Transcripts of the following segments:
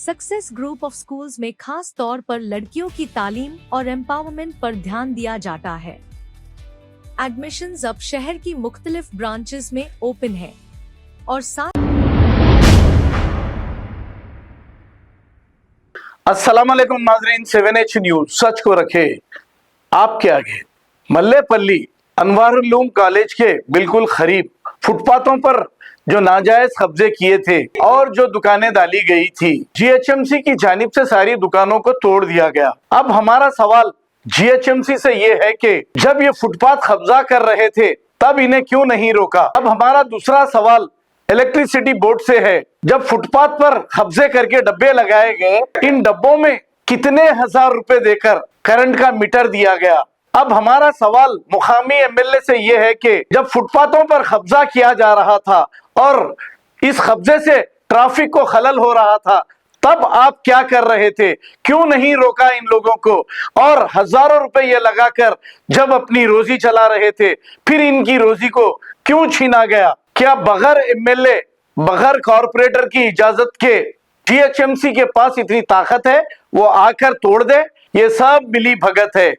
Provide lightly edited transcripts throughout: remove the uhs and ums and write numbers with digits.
Success group of schools में खास तौर पर लड़कियों की तालीम और एम्पावरमेंट पर ध्यान दिया जाता है। एडमिशंस अब शहर की मुख्तलिफ ब्रांचेस में ओपन है और साथ अस्सलाम वालेकुम नाजरीन, 7H न्यूज सच को रखे आपके आगे। मल्लेपल्ली अनवारुल कॉलेज के बिल्कुल करीब फुटपाथों पर जो नाजायज कब्जे किए थे और जो दुकानें डाली गई थी, जीएचएमसी की जानिब से सारी दुकानों को तोड़ दिया गया। अब हमारा सवाल जीएचएमसी से ये है कि जब ये फुटपाथ कब्जा कर रहे थे तब इन्हें क्यों नहीं रोका। अब हमारा दूसरा सवाल इलेक्ट्रिसिटी बोर्ड से है, जब फुटपाथ पर कब्जे करके डब्बे लगाए गए, इन डब्बों में कितने हजार रुपए देकर करंट का मीटर दिया गया। अब हमारा सवाल मुकामी एमएलए से यह है कि जब फुटपाथों पर कब्जा किया जा रहा था और इस कब्जे से ट्रैफिक को खलल हो रहा था, तब आप क्या कर रहे थे, क्यों नहीं रोका इन लोगों को। और हजारों रुपए ये लगाकर जब अपनी रोजी चला रहे थे, फिर इनकी रोजी को क्यों छीना गया। क्या बगैर एमएलए बगैर कॉरपोरेटर की इजाजत के जीएचएमसी के पास इतनी ताकत है वो आकर तोड़ दे। ये सब मिली भगत है।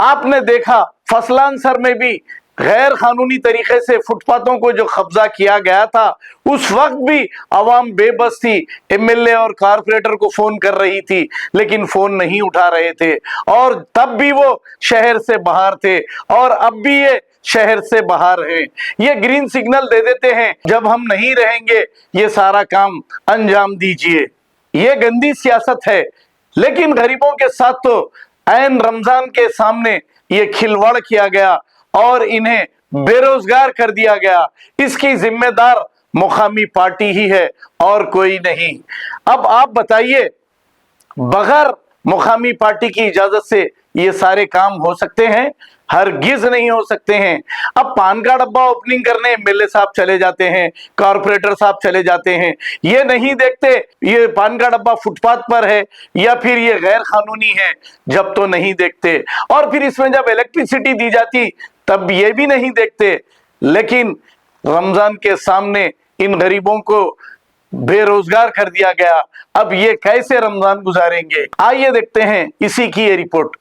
आपने देखा फसलांसर में भी गैर कानूनी तरीके से फुटपाथों को जो कब्जा किया गया था, उस वक्त भी आवाम बेबस थी। एमएलए और कॉरपोरेटर को फोन कर रही थी लेकिन फोन नहीं उठा रहे थे, और तब भी वो शहर से बाहर थे और अब भी ये शहर से बाहर है। ये ग्रीन सिग्नल दे देते हैं, जब हम नहीं रहेंगे ये सारा काम अंजाम दीजिए। ये गंदी सियासत है। लेकिन गरीबों के साथ तो ऐन रमजान के सामने ये खिलवाड़ किया गया और इन्हें बेरोजगार कर दिया गया। इसकी जिम्मेदार मुकामी पार्टी ही है और कोई नहीं। अब आप बताइए, बगैर मुकामी पार्टी की इजाजत से ये सारे काम हो सकते हैं? हरगिज नहीं हो सकते हैं। अब पान का डब्बा ओपनिंग करने एमएलए साहब चले जाते हैं, कॉरपोरेटर साहब चले जाते हैं, ये नहीं देखते ये पान का डब्बा फुटपाथ पर है या फिर ये गैर कानूनी है, जब तो नहीं देखते। और फिर इसमें जब इलेक्ट्रिसिटी दी जाती तब ये भी नहीं देखते। लेकिन रमजान के सामने इन गरीबों को बेरोजगार कर दिया गया। अब ये कैसे रमजान गुजारेंगे? आइए देखते हैं इसी की ये रिपोर्ट।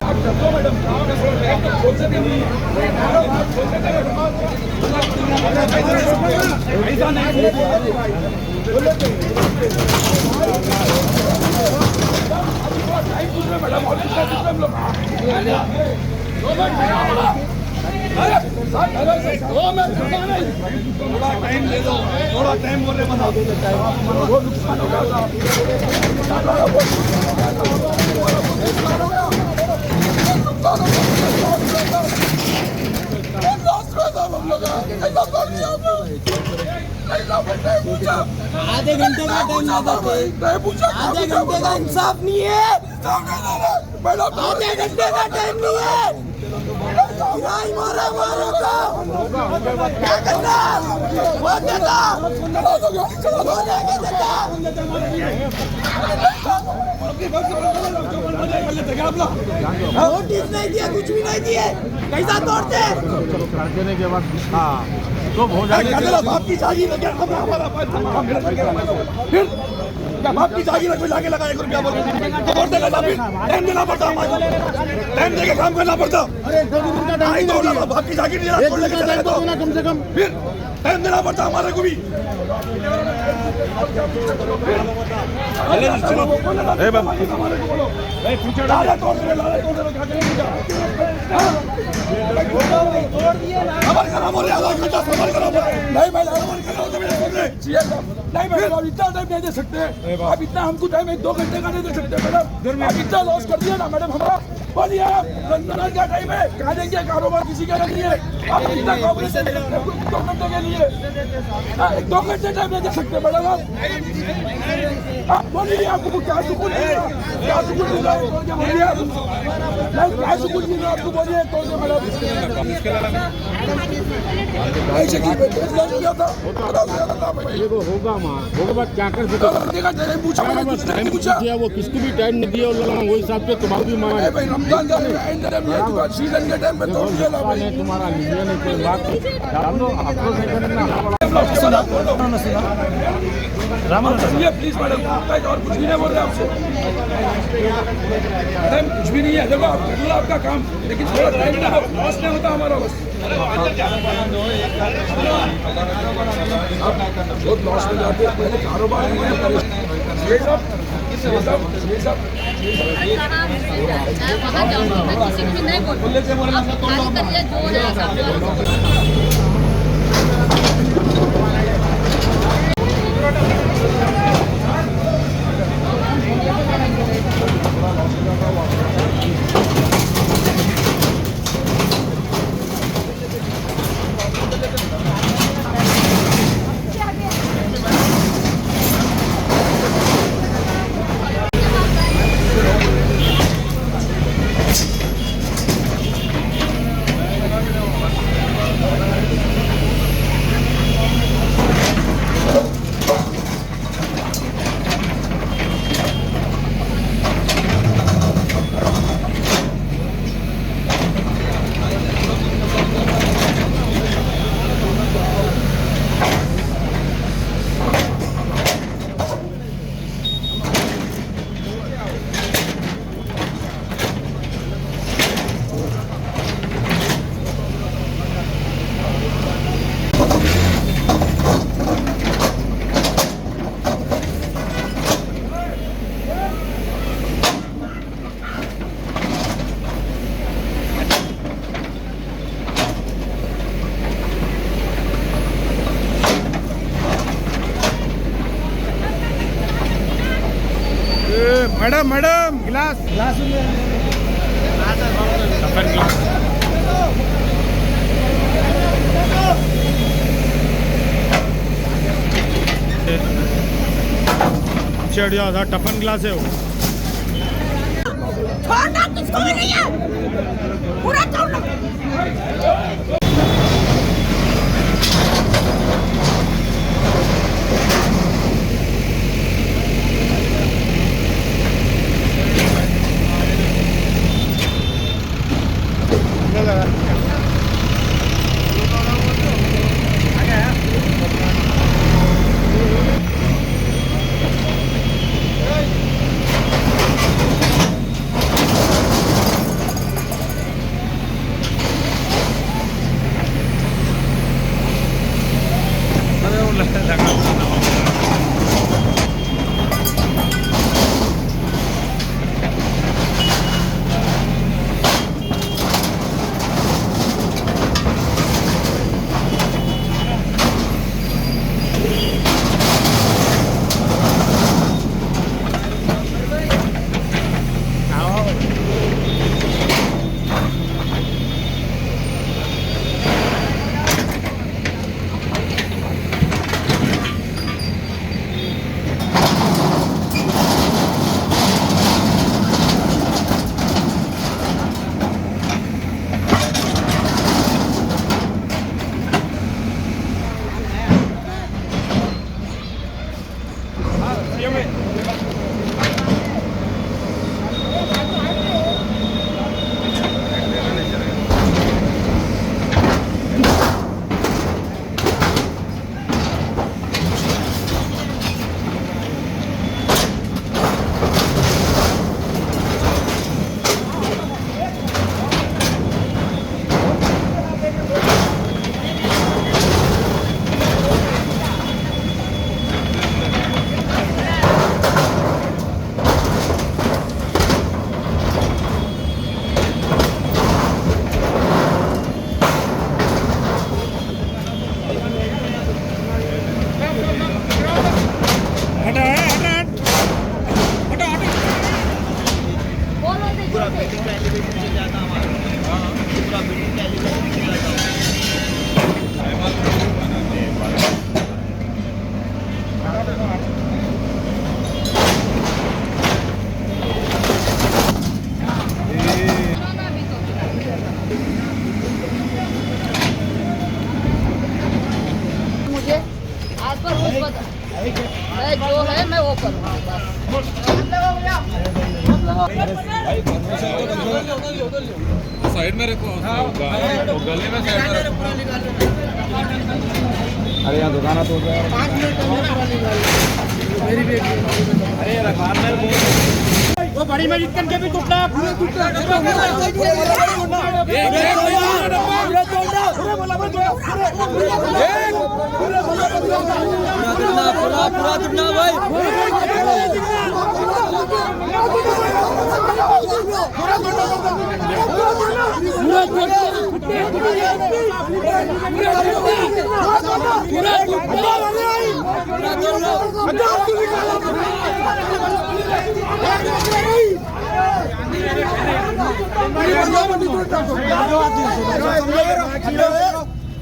थोड़ा टाइम दे दो, थोड़ा टाइम बोलने बना दो, बहुत नुकसान हो गया। आधे घंटे का आधे घंटे का इंसाफ नहीं है। आधे घंटे का टाइम नहीं है। मारा का क्या करना वो देता नोटिस नहीं दिया, कुछ भी नहीं दिए, कैसा तोड़ते देने के बाद तो हो जाएगा। बाप की जागीर फिर क्या बाप की जागीर कोई लाके लगाए रुपया टाइम देना पड़ता, टाइम देके काम करना पड़ता। बाप की जागीर कम से कम फिर टाइम देना पड़ता हमारे को भी। नहीं मैडम, अब इतना टाइम नहीं दे सकते। अब इतना हमको टाइम 1-2 घंटे का नहीं दे सकते मैडम। अब इतना लॉस कर दिया ना मैडम हमारा। बोलिए आप रमजान क्या टाइम है, कहा देंगे कारोबार किसी का नहीं है। आप इतना कॉपरेशन 2 घंटे के लिए 1-2 घंटे टाइम नहीं दे सकते मैडम। आप बोलिए आपको क्या सुकून है, क्या सुकून मिल रहा है, बोलिए आप नहीं क्या सुकून मिल रहा है आपको, बोलिए तो मैडम। होगा होगा क्या कर सकते, वो किसको भी टाइम नहीं दिया वो हिसाब से तुम्हारा भी मांगा सीजन के टाइम में तुम्हारा बात मामला उसके बाद आप बोल रहे हो। सुनिए प्लीज मैडम, और कुछ भी नहीं बोल रहे आपसे मैडम, कुछ भी नहीं है। देखो आप कर लो आपका काम, लेकिन थोड़ा टाइम लॉस नहीं होता हमारा बस। बहुत लॉस में जाते हैं, पहले कारोबार नहीं है ये सब वहाँ जाऊँगी, मैं किसी को भी नहीं बोलूँ। आप खाली करिए जो हो रहा है। मैडम गिलास चढ़िया था, टफन ग्लास है वो। छोड़ना किसको भी नहीं है, पूरा छोड़ना। मैं जो है मैं वो करूँगा साइड में रखो, गले में साइड में रखो। अरे यहाँ दुकाना तो वो बड़ी मेडिकल के भी टूटा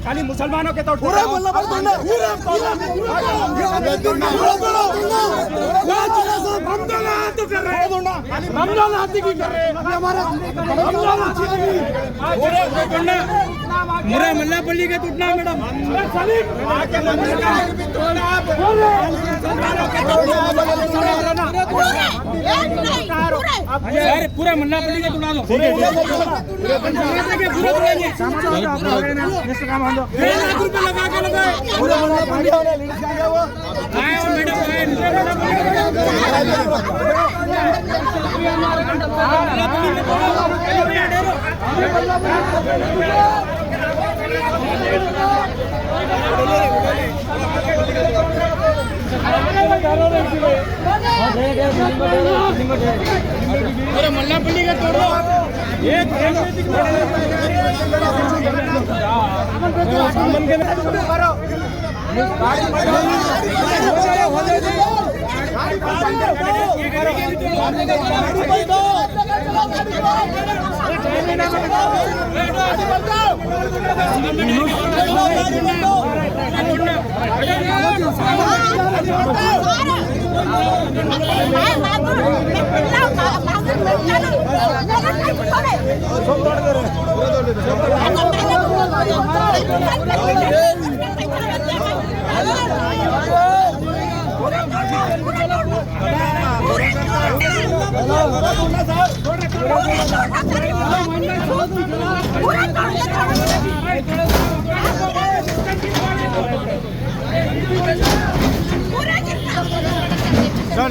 खाली मुसलमानों के तो पूरा रमजान हाथी की कर रहे मुरा मल्लापल्ली के टूटना मैडम पूरा मल्लापल्ली के टूटा दो पूरे लगा के लगाए मल्लापल्ली का तोड़ो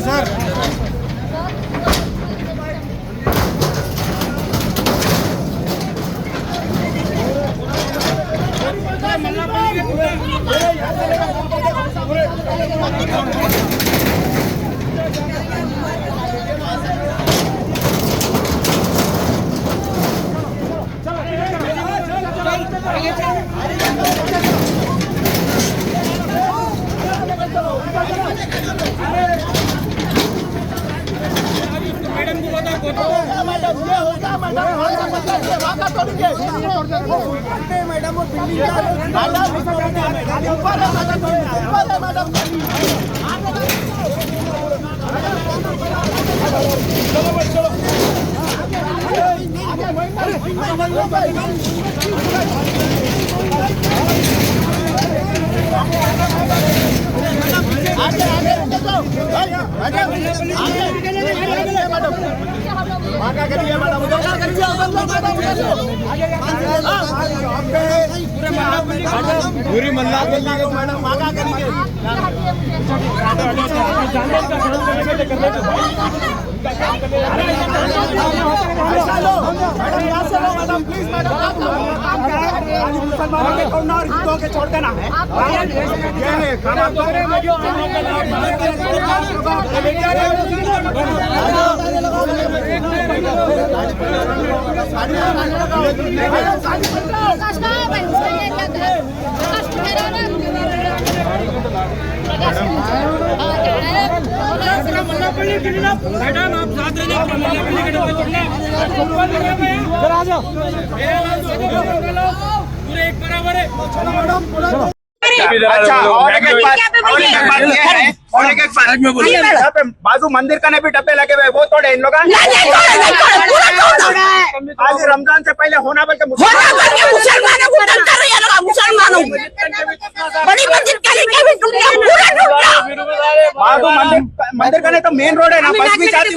सर पूरी मल्लापल्ली को मैडम आगा करेंगे मैडम प्लीज मैडम मुसलमानों के छोड़ना और हिंदुओं के छोड़ देना है मैडम आप साथ रहना मल्लापल्ली के डब्बे तोड़ना पूरे एक बराबर है। अच्छा और एक बात यहाँ पे बाजू मंदिर का भी डब्बे लगे हुए वो तोड़े इन लोग आज रमजान से पहले होना बल्कि मुसलमानों को टक्कर रही है मुसलमानों बड़ी मंदिर के लिए भी टूट गया पूरा टूट गया बाजू मंदिर का नहीं तो मेन रोड है ना बस भी जाती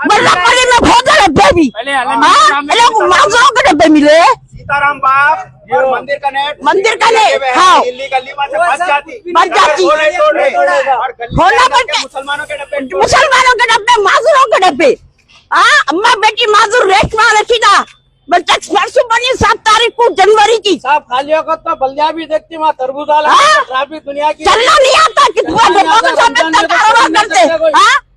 मल्लापल्ली में बहुत सारे बेबी लोग मांगों के डब्बे मिले सीताराम बाप और मंदिर का नेट हाँ दिल्ली गली में से बच जाती होना पड़ता मुसलमानों के डब्बे माजूरों के डब्बे अम्मा बेटी माजूर रेट में रखी था बच्चा परसों बनी 7 तारीख को जनवरी की साहब खाली वक्त तो बल्दिया भी देखती वहाँ तरबूजा ट्रैफिक दुनिया की चलना नहीं आता कितना कारोबार करते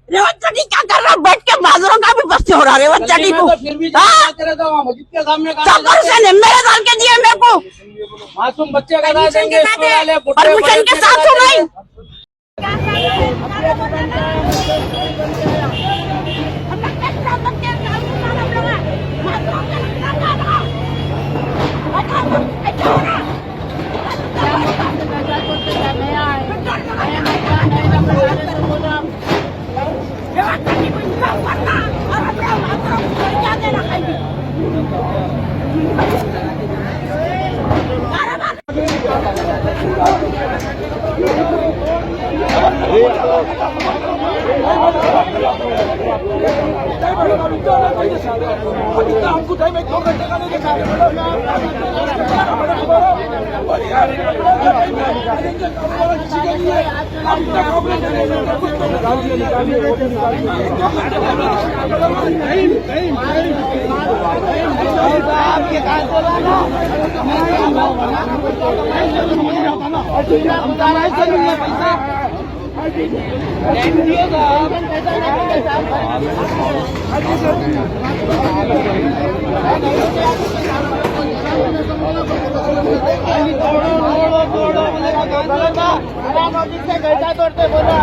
रेवंत चड्डी क्या कर रहा बैठ के माजूरों का भी बस्ते हो रहा रेवंत चड्डी को फिर भी मस्जिद के सामने मेरे डाल के दिए मेरे को मासूम बच्चे का देंगे परमिशन के साथ हो नहीं हमको टाइम 1-2 घंटे का नहीं दे सकते तोड़ते बोला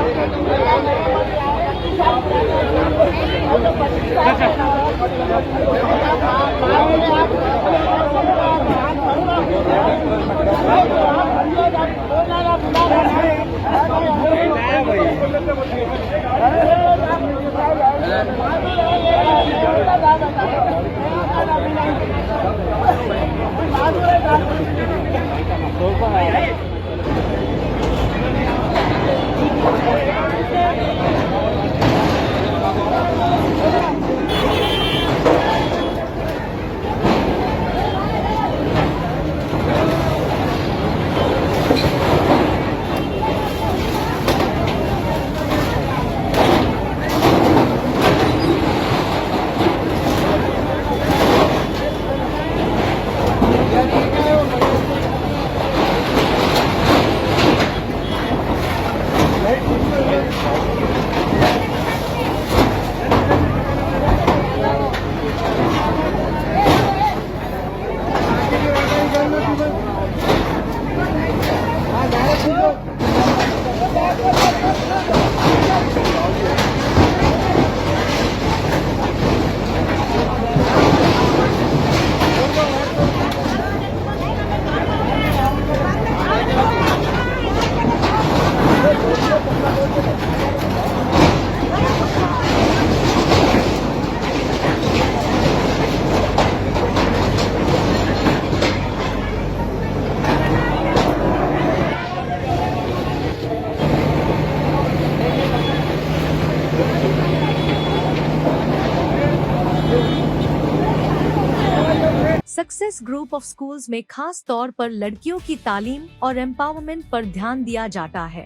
सक्सेस ग्रुप ऑफ स्कूल्स में खास तौर पर लड़कियों की तालीम और एम्पावरमेंट पर ध्यान दिया जाता है।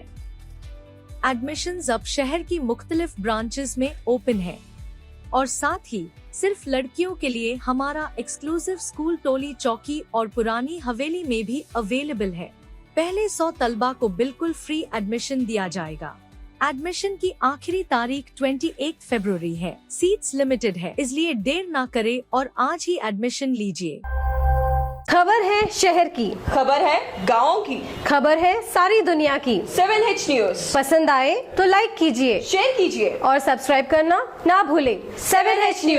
एडमिशंस अब शहर की मुख्तलिफ ब्रांचेस में ओपन है और साथ ही सिर्फ लड़कियों के लिए हमारा एक्सक्लूसिव स्कूल टोली चौकी और पुरानी हवेली में भी अवेलेबल है। पहले 100 तलबा को बिल्कुल फ्री एडमिशन दिया जाएगा। एडमिशन की आखिरी तारीख 28 फरवरी है। सीट्स लिमिटेड है, इसलिए देर ना करे और आज ही एडमिशन लीजिए। खबर है शहर की, खबर है गाँव की, खबर है सारी दुनिया की। 7H न्यूज पसंद आए तो लाइक कीजिए, शेयर कीजिए और सब्सक्राइब करना ना भूले। 7H news.